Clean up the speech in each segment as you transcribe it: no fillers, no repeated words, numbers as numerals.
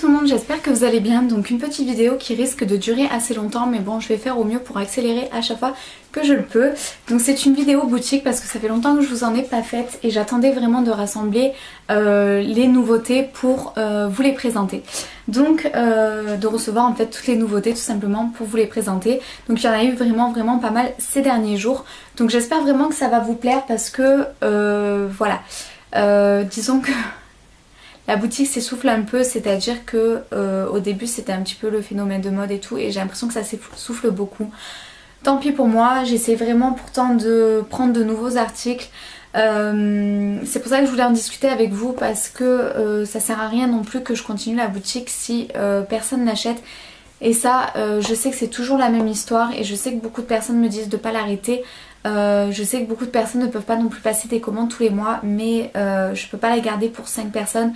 tout le monde, j'espère que vous allez bien. Donc une petite vidéo qui risque de durer assez longtemps, mais bon, je vais faire au mieux pour accélérer à chaque fois que je le peux. Donc c'est une vidéo boutique parce que ça fait longtemps que je vous en ai pas faite et j'attendais vraiment de rassembler les nouveautés pour vous les présenter. Donc de recevoir en fait toutes les nouveautés tout simplement pour vous les présenter. Donc il y en a eu vraiment pas mal ces derniers jours. Donc j'espère vraiment que ça va vous plaire parce que voilà, disons que la boutique s'essouffle un peu, c'est-à-dire que au début c'était un petit peu le phénomène de mode et tout, et j'ai l'impression que ça s'essouffle beaucoup. Tant pis pour moi, j'essaie vraiment pourtant de prendre de nouveaux articles. C'est pour ça que je voulais en discuter avec vous parce que ça sert à rien non plus que je continue la boutique si personne n'achète. Et ça, je sais que c'est toujours la même histoire et je sais que beaucoup de personnes me disent de ne pas l'arrêter. Je sais que beaucoup de personnes ne peuvent pas non plus passer des commandes tous les mois, mais je peux pas la garder pour 5 personnes.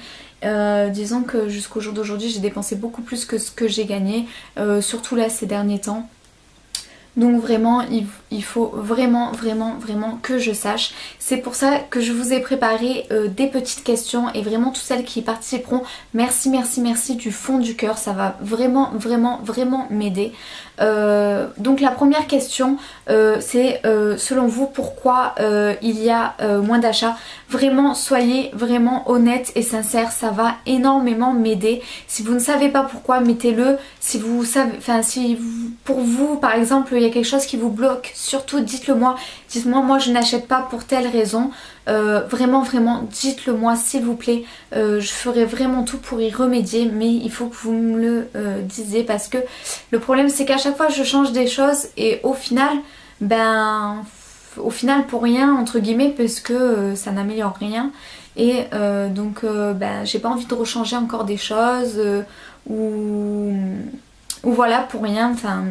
Disons que jusqu'au jour d'aujourd'hui j'ai dépensé beaucoup plus que ce que j'ai gagné, surtout là ces derniers temps. Donc vraiment il faut vraiment que je sache. C'est pour ça que je vous ai préparé des petites questions et vraiment toutes celles qui y participeront, merci du fond du cœur, ça va vraiment m'aider. Donc la première question c'est selon vous pourquoi il y a moins d'achats. Vraiment soyez vraiment honnête et sincère, ça va énormément m'aider. Si vous ne savez pas pourquoi, mettez-le. Si vous savez, enfin si vous, pour vous par exemple il y a quelque chose qui vous bloque, surtout dites-le moi. Dites-moi, moi je n'achète pas pour telle raison. Vraiment dites-le moi s'il vous plaît. Je ferai vraiment tout pour y remédier, mais il faut que vous me le disiez parce que le problème c'est qu'à chaque fois je change des choses et au final pour rien entre guillemets parce que ça n'améliore rien et donc j'ai pas envie de rechanger encore des choses ou voilà pour rien. Enfin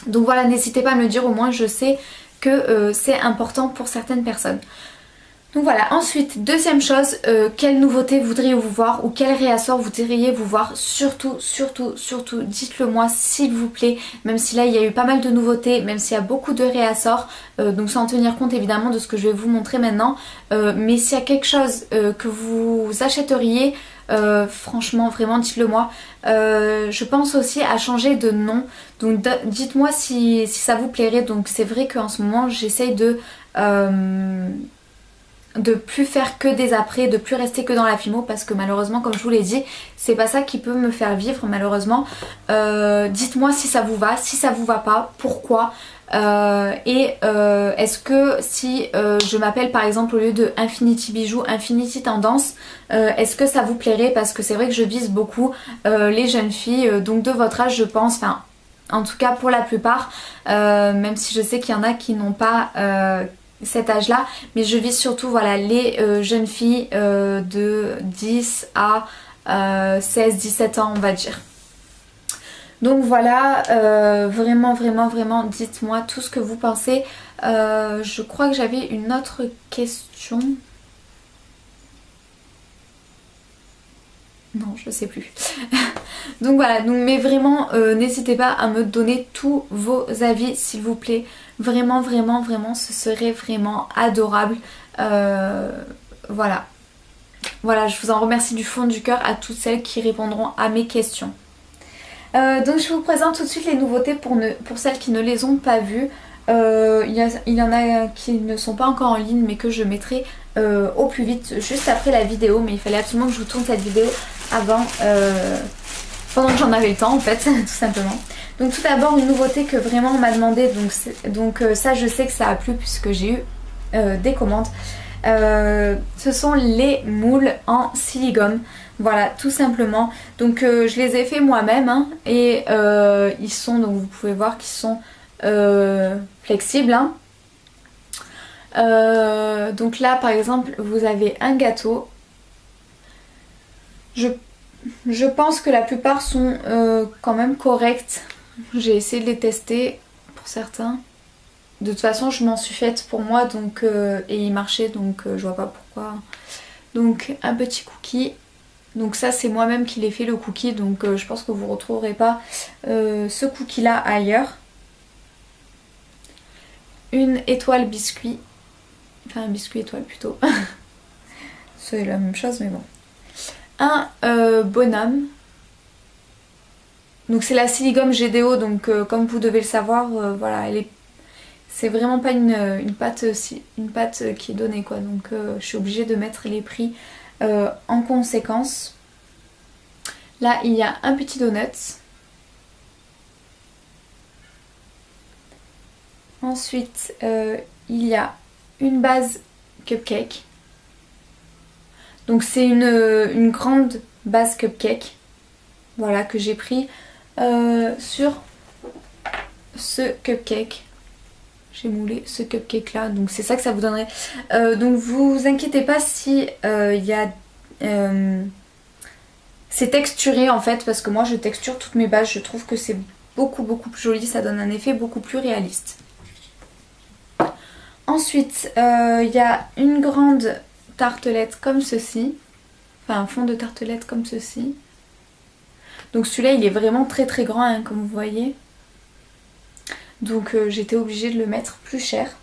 donc voilà, n'hésitez pas à me le dire, au moins je sais que c'est important pour certaines personnes. Donc voilà, ensuite deuxième chose, quelle nouveauté voudriez-vous voir ou quel réassort voudriez vous voir? Surtout dites-le moi s'il vous plaît, même si là il y a eu pas mal de nouveautés, même s'il y a beaucoup de réassorts, donc sans tenir compte évidemment de ce que je vais vous montrer maintenant, mais s'il y a quelque chose que vous achèteriez, franchement vraiment dites-le moi. Je pense aussi à changer de nom, donc dites-moi si ça vous plairait. Donc c'est vrai qu'en ce moment j'essaye de plus faire que des après, de plus rester que dans la Fimo parce que malheureusement comme je vous l'ai dit c'est pas ça qui peut me faire vivre malheureusement. Dites-moi si ça vous va, si ça vous va pas, pourquoi, est-ce que si je m'appelle par exemple au lieu de Infinity Bijoux, Infinity Tendance, est-ce que ça vous plairait? Parce que c'est vrai que je vise beaucoup les jeunes filles donc de votre âge je pense, enfin en tout cas pour la plupart, même si je sais qu'il y en a qui n'ont pas cet âge là, mais je vise surtout voilà les jeunes filles de 10 à 16-17 ans on va dire. Donc voilà, vraiment dites-moi tout ce que vous pensez. Je crois que j'avais une autre question. Non, je sais plus. Donc voilà, donc, mais vraiment n'hésitez pas à me donner tous vos avis s'il vous plaît. Vraiment, ce serait vraiment adorable. Voilà, je vous en remercie du fond du cœur à toutes celles qui répondront à mes questions. Donc je vous présente tout de suite les nouveautés pour celles qui ne les ont pas vues. Il y en a qui ne sont pas encore en ligne mais que je mettrai au plus vite juste après la vidéo, mais il fallait absolument que je vous tourne cette vidéo avant, pendant que j'en avais le temps en fait tout simplement. Donc tout d'abord une nouveauté que vraiment on m'a demandé, donc ça je sais que ça a plu puisque j'ai eu des commandes. Ce sont les moules en silicone, voilà tout simplement. Donc je les ai fait moi-même hein, et ils sont, donc vous pouvez voir qu'ils sont flexibles hein. Donc là par exemple vous avez un gâteau. Je pense que la plupart sont quand même corrects. J'ai essayé de les tester pour certains. De toute façon je m'en suis faite pour moi donc et ils marchaient donc je vois pas pourquoi. Donc un petit cookie. Donc ça c'est moi-même qui l'ai fait le cookie, donc je pense que vous ne retrouverez pas ce cookie là ailleurs. Une étoile biscuit. Enfin un biscuit étoile plutôt. C'est la même chose mais bon. Un bonhomme. Donc c'est la Siligum GDO, donc comme vous devez le savoir, voilà, c'est vraiment pas une pâte qui est donnée quoi. Donc je suis obligée de mettre les prix en conséquence. Là il y a un petit donut. Ensuite il y a une base cupcake. Donc c'est une grande base cupcake. Voilà, que j'ai pris sur ce cupcake. J'ai moulé ce cupcake là, donc c'est ça que ça vous donnerait. Donc vous inquiétez pas si il y a... c'est texturé en fait, parce que moi je texture toutes mes bases. Je trouve que c'est beaucoup plus joli, ça donne un effet beaucoup plus réaliste. Ensuite il y a une grande tartelette comme ceci. Enfin un fond de tartelette comme ceci. Donc celui-là il est vraiment très grand hein, comme vous voyez. Donc j'étais obligée de le mettre plus cher.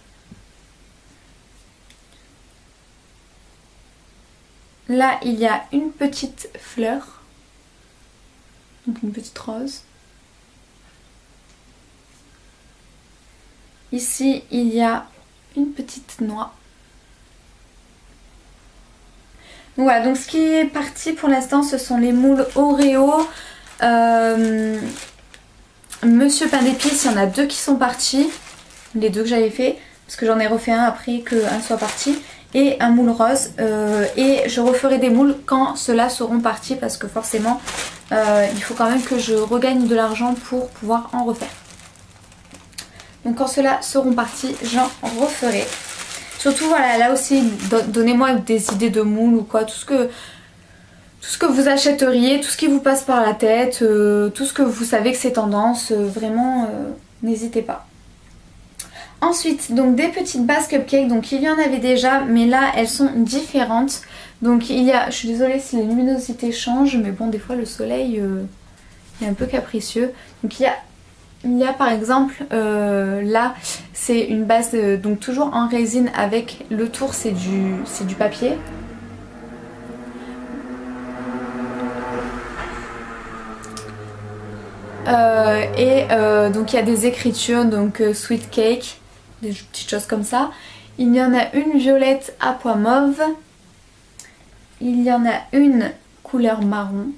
Là il y a une petite fleur. Donc une petite rose. Ici il y a une petite noix. Donc voilà, donc ce qui est parti pour l'instant ce sont les moules Oreo. Monsieur Pain d'épices, il y en a deux qui sont partis. Les deux que j'avais fait. Parce que j'en ai refait un après qu'un soit parti. Et un moule rose. Et je referai des moules quand ceux-là seront partis. Parce que forcément, il faut quand même que je regagne de l'argent pour pouvoir en refaire. Donc quand ceux-là seront partis, j'en referai. Surtout voilà, là aussi, donnez-moi des idées de moules ou quoi. Tout ce que vous achèteriez, tout ce qui vous passe par la tête, tout ce que vous savez que c'est tendance, vraiment n'hésitez pas. Ensuite, donc des petites bases cupcakes, donc il y en avait déjà, mais là elles sont différentes. Donc il y a, je suis désolée si la luminosité change, mais bon des fois le soleil est un peu capricieux. Donc il y a par exemple, là c'est une base, donc toujours en résine avec le tour, c'est du papier. Donc il y a des écritures, donc sweet cake, des petites choses comme ça. Il y en a une violette à pois mauve. Il y en a une couleur marron.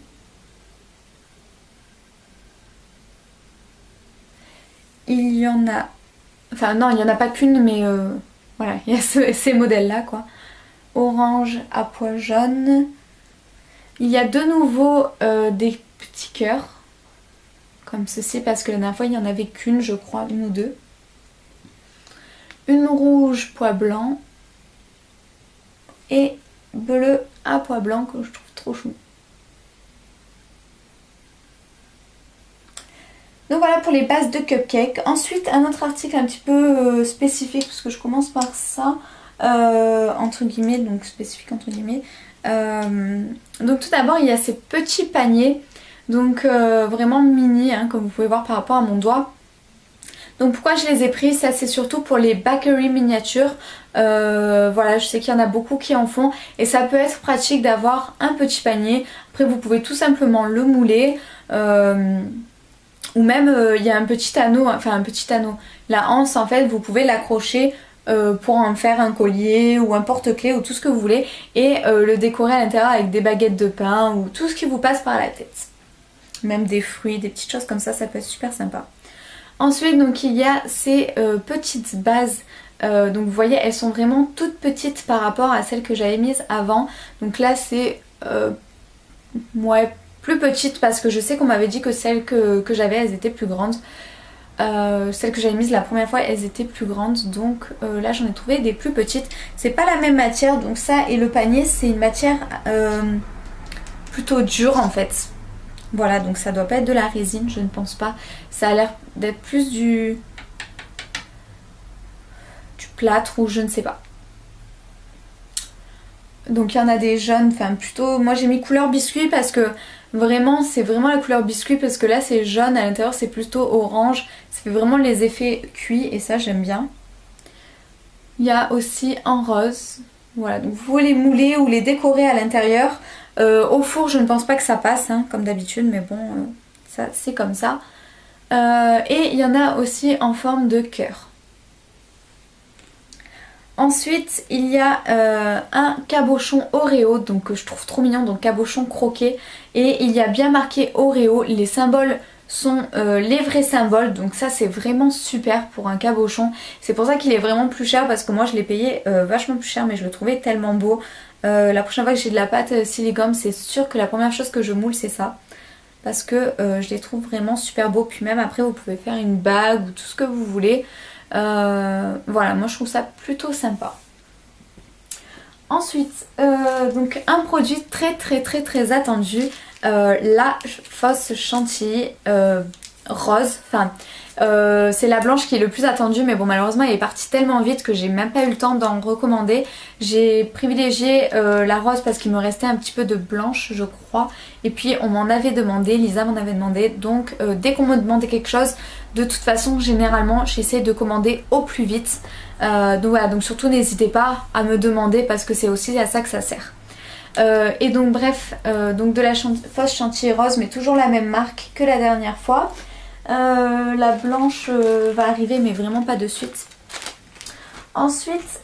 Il y en a... Enfin non, il n'y en a pas qu'une, mais voilà, il y a ces modèles-là quoi. Orange à pois jaune. Il y a de nouveau des petits cœurs. Comme ceci, parce que la dernière fois il n'y en avait qu'une, je crois, une ou deux. Une rouge pois blanc. Et bleu à pois blanc que je trouve trop chou. Donc voilà pour les bases de cupcake. Ensuite un autre article un petit peu spécifique, parce que je commence par ça, entre guillemets, donc spécifique entre guillemets. Donc tout d'abord il y a ces petits paniers. Donc vraiment mini hein, comme vous pouvez voir par rapport à mon doigt. Donc pourquoi je les ai pris, ça c'est surtout pour les bakery miniatures. Voilà, je sais qu'il y en a beaucoup qui en font et ça peut être pratique d'avoir un petit panier. Après vous pouvez tout simplement le mouler. Ou même il y a un petit anneau, enfin un petit anneau. La anse en fait vous pouvez l'accrocher pour en faire un collier ou un porte-clés ou tout ce que vous voulez. Et le décorer à l'intérieur avec des baguettes de pain ou tout ce qui vous passe par la tête. Même des fruits, des petites choses comme ça peut être super sympa. Ensuite donc il y a ces petites bases. Donc vous voyez elles sont vraiment toutes petites par rapport à celles que j'avais mises avant. Donc là c'est ouais, plus petites parce que je sais qu'on m'avait dit que celles que j'avais elles étaient plus grandes. Celles que j'avais mises la première fois elles étaient plus grandes. Donc là j'en ai trouvé des plus petites. C'est pas la même matière, donc ça et le panier c'est une matière plutôt dure en fait. Voilà, donc ça doit pas être de la résine, je ne pense pas. Ça a l'air d'être plus du plâtre ou je ne sais pas. Donc il y en a des jaunes, enfin plutôt... Moi j'ai mis couleur biscuit parce que vraiment c'est vraiment la couleur biscuit, parce que là c'est jaune, à l'intérieur c'est plutôt orange. Ça fait vraiment les effets cuits et ça j'aime bien. Il y a aussi en rose. Voilà, donc vous pouvez les mouler ou les décorer à l'intérieur. Au four je ne pense pas que ça passe hein, comme d'habitude, mais bon ça c'est comme ça. Et il y en a aussi en forme de cœur. Ensuite il y a un cabochon Oreo, donc que je trouve trop mignon, donc cabochon croqué. Et il y a bien marqué Oreo, les symboles sont les vrais symboles, donc ça c'est vraiment super pour un cabochon. C'est pour ça qu'il est vraiment plus cher, parce que moi je l'ai payé vachement plus cher, mais je le trouvais tellement beau. La prochaine fois que j'ai de la pâte silicone, c'est sûr que la première chose que je moule c'est ça, parce que je les trouve vraiment super beaux. Puis même après vous pouvez faire une bague ou tout ce que vous voulez. Voilà, moi je trouve ça plutôt sympa. Ensuite, donc un produit très attendu, la fausse chantilly rose. Enfin, c'est la blanche qui est le plus attendue, mais bon malheureusement elle est partie tellement vite que j'ai même pas eu le temps d'en recommander. J'ai privilégié la rose parce qu'il me restait un petit peu de blanche je crois. Et puis on m'en avait demandé, Lisa m'en avait demandé, donc dès qu'on me demandait quelque chose, de toute façon généralement j'essaie de commander au plus vite. Donc voilà, donc surtout n'hésitez pas à me demander parce que c'est aussi à ça que ça sert. Et donc bref, donc de la fausse chantilly rose, mais toujours la même marque que la dernière fois. La blanche va arriver mais vraiment pas de suite. Ensuite,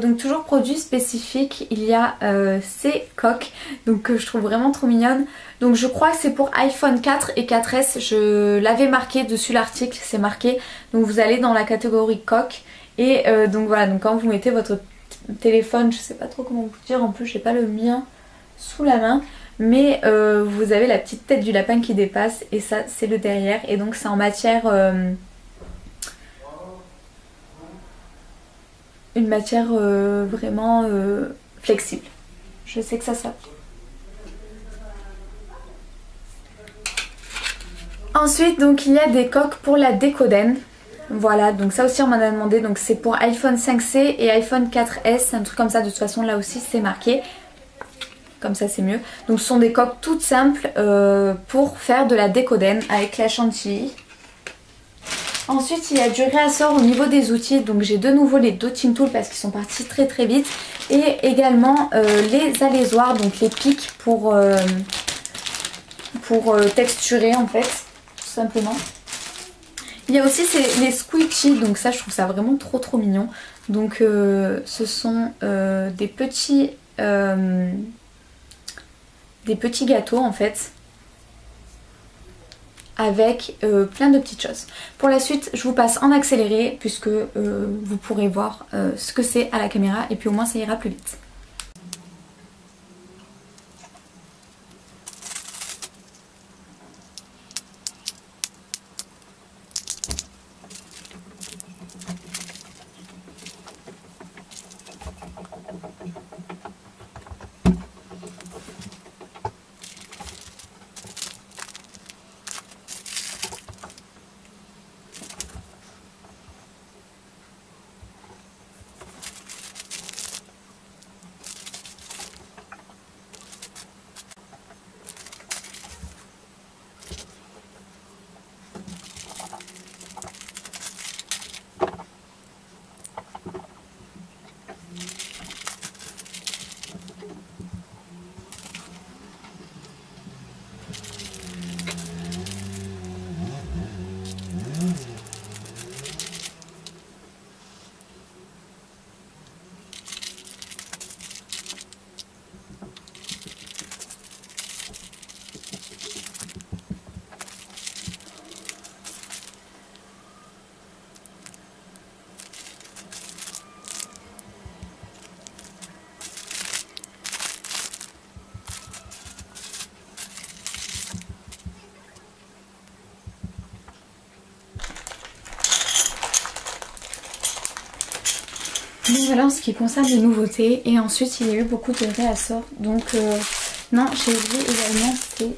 donc toujours produit spécifique, il y a ces coques, donc que je trouve vraiment trop mignonnes. Donc je crois que c'est pour iPhone 4 et 4S, je l'avais marqué dessus l'article, c'est marqué. Donc vous allez dans la catégorie coque. Et donc voilà, donc quand vous mettez votre téléphone, je sais pas trop comment vous dire, en plus j'ai pas le mien sous la main, mais vous avez la petite tête du lapin qui dépasse et ça c'est le derrière. Et donc c'est en matière une matière vraiment flexible. Je sais que ça s'appelle. Ensuite donc il y a des coques pour la décoden. Voilà, donc ça aussi on m'en a demandé, donc c'est pour iPhone 5C et iPhone 4S, un truc comme ça. De toute façon là aussi c'est marqué, comme ça c'est mieux. Donc ce sont des coques toutes simples pour faire de la décoden avec la chantilly. Ensuite il y a du réassort au niveau des outils, donc j'ai de nouveau les dotting tools parce qu'ils sont partis très vite. Et également les alésoirs, donc les pics pour texturer en fait, tout simplement. Il y a aussi les squishy, donc ça je trouve ça vraiment trop mignon. Donc ce sont des petits gâteaux en fait, avec plein de petites choses. Pour la suite je vous passe en accéléré puisque vous pourrez voir ce que c'est à la caméra et puis au moins ça ira plus vite. Donc voilà en ce qui concerne les nouveautés. Et ensuite il y a eu beaucoup de réassorts. Donc non, j'ai vu également c'est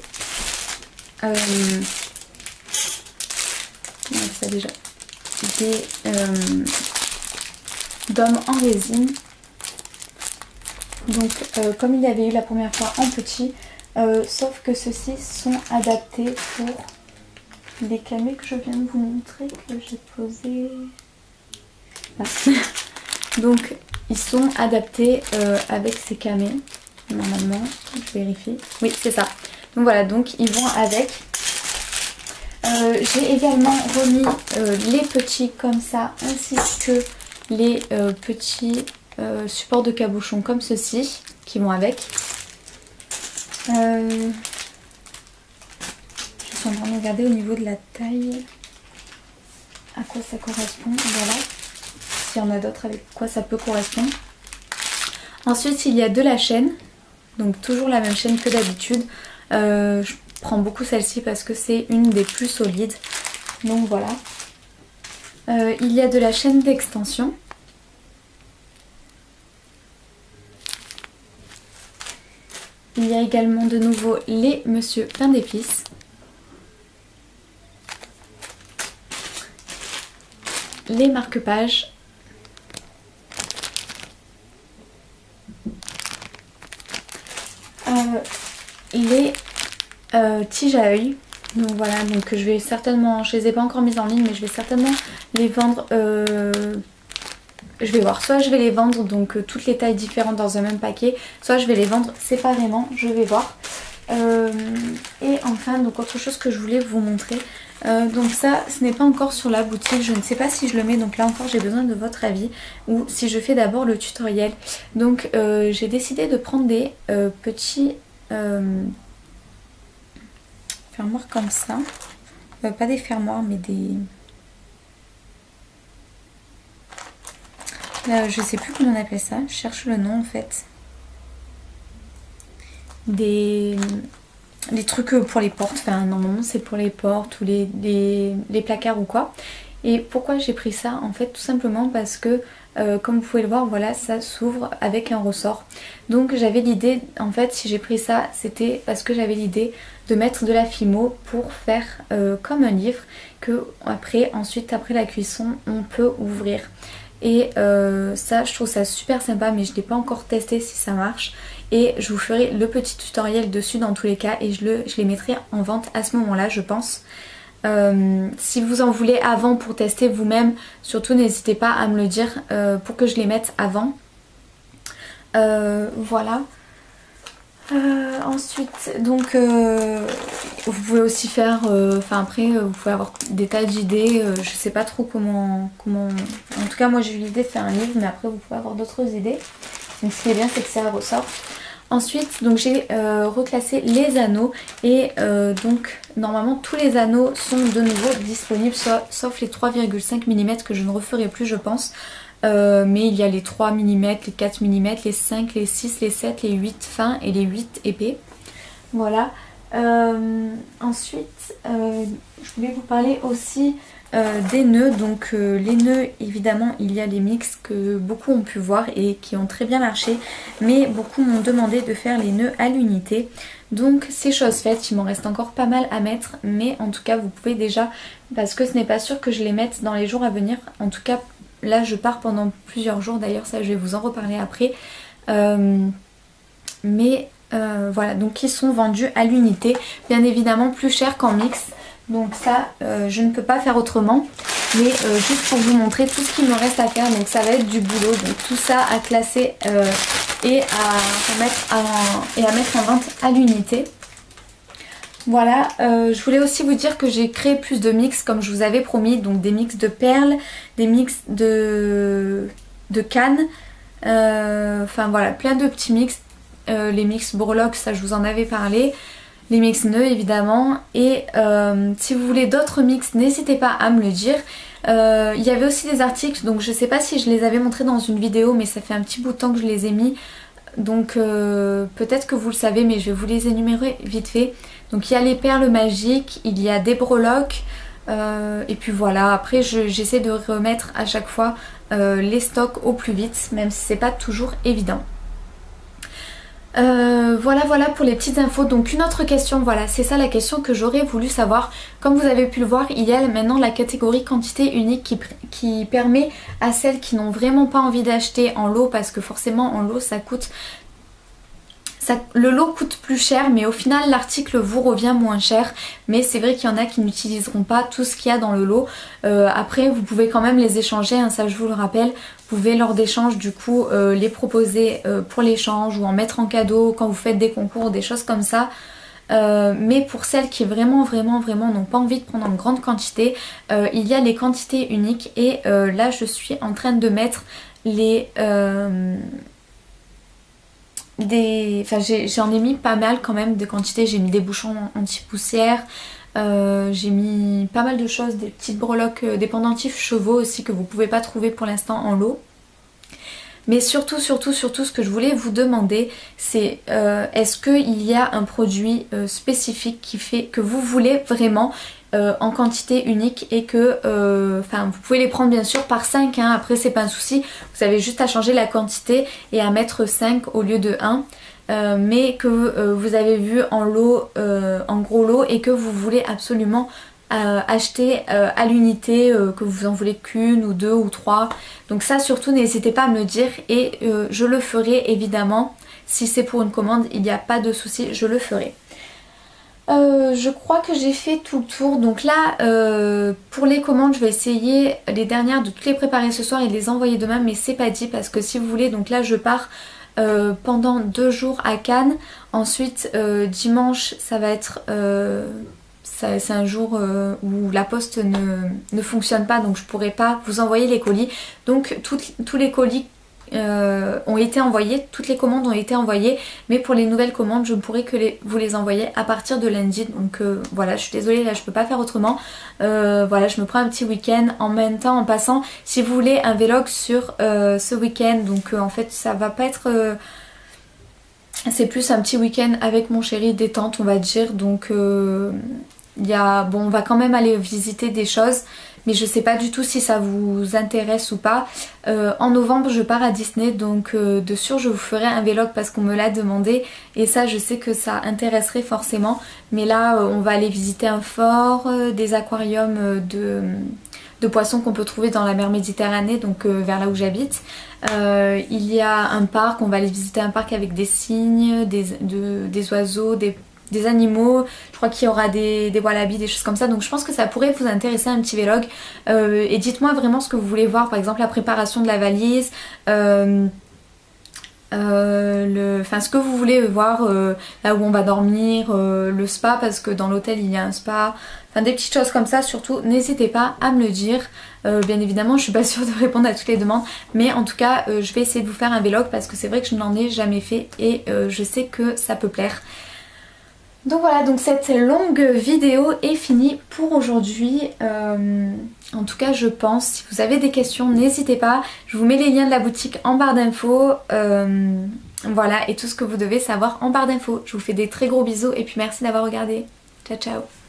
ça déjà des gommes en résine. Donc comme il y avait eu la première fois en petit, sauf que ceux-ci sont adaptés pour les camés que je viens de vous montrer, que j'ai posé. Ah. Donc ils sont adaptés avec ces camés normalement, je vérifie. Oui c'est ça. Donc voilà, donc ils vont avec. J'ai également remis les petits comme ça, ainsi que les petits supports de cabochon comme ceci qui vont avec. Je suis en train de regarder au niveau de la taille à quoi ça correspond. Voilà, s'il y en a d'autres avec quoi ça peut correspondre. Ensuite il y a de la chaîne, donc toujours la même chaîne que d'habitude. Je prends beaucoup celle-ci parce que c'est une des plus solides, donc voilà. Il y a de la chaîne d'extension. Il y a également de nouveau les Monsieur Pain d'épices. Les marque-pages. Les tiges à œil. Donc voilà, donc je vais certainement, je les ai pas encore mises en ligne, mais je vais certainement les vendre. Je vais voir, soit je vais les vendre donc toutes les tailles différentes dans un même paquet, soit je vais les vendre séparément, je vais voir. Et enfin, donc autre chose que je voulais vous montrer, donc ça ce n'est pas encore sur la boutique, je ne sais pas si je le mets, donc là encore j'ai besoin de votre avis, ou si je fais d'abord le tutoriel. Donc j'ai décidé de prendre des petits fermoirs comme ça, pas des fermoirs mais des... je sais plus comment on appelle ça, je cherche le nom en fait. Des trucs pour les portes, enfin normalement c'est pour les portes ou les placards ou quoi. Et pourquoi j'ai pris ça? En fait tout simplement parce que comme vous pouvez le voir, voilà, ça s'ouvre avec un ressort. Donc j'avais l'idée, en fait si j'ai pris ça c'était parce que j'avais l'idée de mettre de la fimo pour faire comme un livre que ensuite après la cuisson on peut ouvrir. Et ça je trouve ça super sympa, mais je n'ai pas encore testé si ça marche. Et je vous ferai le petit tutoriel dessus dans tous les cas, et je les mettrai en vente à ce moment là je pense. Si vous en voulez avant pour tester vous-même, surtout n'hésitez pas à me le dire pour que je les mette avant. Voilà. Ensuite donc vous pouvez aussi faire, après vous pouvez avoir des tas d'idées, je sais pas trop comment, en tout cas moi j'ai eu l'idée de faire un livre, mais après vous pouvez avoir d'autres idées. Donc ce qui est bien c'est que ça ressort. Ensuite donc j'ai reclassé les anneaux, et donc normalement tous les anneaux sont de nouveau disponibles sauf les 3,5 mm que je ne referai plus je pense. Mais il y a les 3 mm, les 4 mm, les 5, les 6, les 7, les 8 fins et les 8 épais. Voilà. Ensuite, je voulais vous parler aussi des nœuds. Donc les nœuds, évidemment, il y a les mix que beaucoup ont pu voir et qui ont très bien marché. Mais beaucoup m'ont demandé de faire les nœuds à l'unité. Donc c'est chose faite, il m'en reste encore pas mal à mettre. Mais en tout cas, vous pouvez déjà, parce que ce n'est pas sûr que je les mette dans les jours à venir. En tout cas, là je pars pendant plusieurs jours, d'ailleurs ça je vais vous en reparler après. Voilà, donc ils sont vendus à l'unité, bien évidemment plus cher qu'en mix. Donc ça je ne peux pas faire autrement. Mais juste pour vous montrer tout ce qu'il me reste à faire, donc ça va être du boulot. Donc tout ça à classer et à mettre en vente à l'unité. Voilà, je voulais aussi vous dire que j'ai créé plus de mix comme je vous avais promis, donc des mix de perles, des mix de cannes, enfin voilà, plein de petits mix, les mix breloques, ça je vous en avais parlé, les mix nœuds évidemment, et si vous voulez d'autres mix, n'hésitez pas à me le dire. Il y avait aussi des articles, donc je sais pas si je les avais montrés dans une vidéo, mais ça fait un petit bout de temps que je les ai mis. Donc peut-être que vous le savez, mais je vais vous les énumérer vite fait. Donc il y a les perles magiques, il y a des breloques, et puis voilà, après j'essaie de remettre à chaque fois les stocks au plus vite, même si c'est pas toujours évident. Voilà pour les petites infos. Donc une autre question, voilà, c'est ça la question que j'aurais voulu savoir. Comme vous avez pu le voir, il y a maintenant la catégorie quantité unique qui permet à celles qui n'ont vraiment pas envie d'acheter en lot, parce que forcément en lot ça coûte... le lot coûte plus cher, mais au final l'article vous revient moins cher. Mais c'est vrai qu'il y en a qui n'utiliseront pas tout ce qu'il y a dans le lot. Après vous pouvez quand même les échanger, hein, ça je vous le rappelle. Vous pouvez lors d'échanges du coup les proposer pour l'échange, ou en mettre en cadeau quand vous faites des concours, des choses comme ça. mais pour celles qui vraiment n'ont pas envie de prendre en grande quantité, il y a les quantités uniques et là je suis en train de mettre les... Enfin j'en ai mis pas mal quand même de quantités, j'ai mis des bouchons anti-poussière, j'ai mis pas mal de choses, des petites breloques, des pendentifs chevaux aussi que vous pouvez pas trouver pour l'instant en lot. Mais surtout ce que je voulais vous demander, c'est est-ce qu'il y a un produit spécifique qui fait que vous voulez vraiment en quantité unique et que enfin vous pouvez les prendre bien sûr par 5 hein, après c'est pas un souci, vous avez juste à changer la quantité et à mettre 5 au lieu de 1 mais que vous avez vu en lot, en gros lot et que vous voulez absolument acheter à l'unité, que vous en voulez qu'une ou deux ou trois. Donc ça surtout n'hésitez pas à me le dire et je le ferai évidemment. Si c'est pour une commande, il n'y a pas de souci, je le ferai. Je crois que j'ai fait tout le tour. Donc là pour les commandes je vais essayer les dernières de toutes les préparer ce soir et de les envoyer demain, mais c'est pas dit parce que si vous voulez, donc là je pars pendant 2 jours à Cannes. Ensuite dimanche ça va être... c'est un jour où la poste ne fonctionne pas, donc je pourrais pas vous envoyer les colis. Donc tous les colis ont été envoyés, toutes les commandes ont été envoyées, mais pour les nouvelles commandes je ne pourrai que vous les envoyer à partir de lundi. Donc voilà, je suis désolée, là je peux pas faire autrement. Voilà, je me prends un petit week-end en même temps en passant. Si vous voulez un vlog sur ce week-end, donc en fait ça va pas être... c'est plus un petit week-end avec mon chéri, détente on va dire. Donc bon, on va quand même aller visiter des choses, mais je sais pas du tout si ça vous intéresse ou pas. En novembre je pars à Disney, donc de sûr je vous ferai un vlog parce qu'on me l'a demandé et ça je sais que ça intéresserait forcément. Mais là on va aller visiter un fort, des aquariums de poissons qu'on peut trouver dans la mer Méditerranée, donc vers là où j'habite. Il y a un parc, on va aller visiter un parc avec des cygnes, des oiseaux, des animaux, je crois qu'il y aura des wallabies, des choses comme ça, donc je pense que ça pourrait vous intéresser un petit vlog. Et dites-moi vraiment ce que vous voulez voir, par exemple la préparation de la valise, enfin ce que vous voulez voir, là où on va dormir, le spa parce que dans l'hôtel il y a un spa, enfin des petites choses comme ça. Surtout n'hésitez pas à me le dire. Bien évidemment je suis pas sûre de répondre à toutes les demandes, mais en tout cas je vais essayer de vous faire un vlog parce que c'est vrai que je n'en ai jamais fait et je sais que ça peut plaire. Donc voilà, donc cette longue vidéo est finie pour aujourd'hui. En tout cas je pense, si vous avez des questions n'hésitez pas, je vous mets les liens de la boutique en barre d'infos, voilà, et tout ce que vous devez savoir en barre d'infos. Je vous fais des très gros bisous et puis merci d'avoir regardé. Ciao ciao.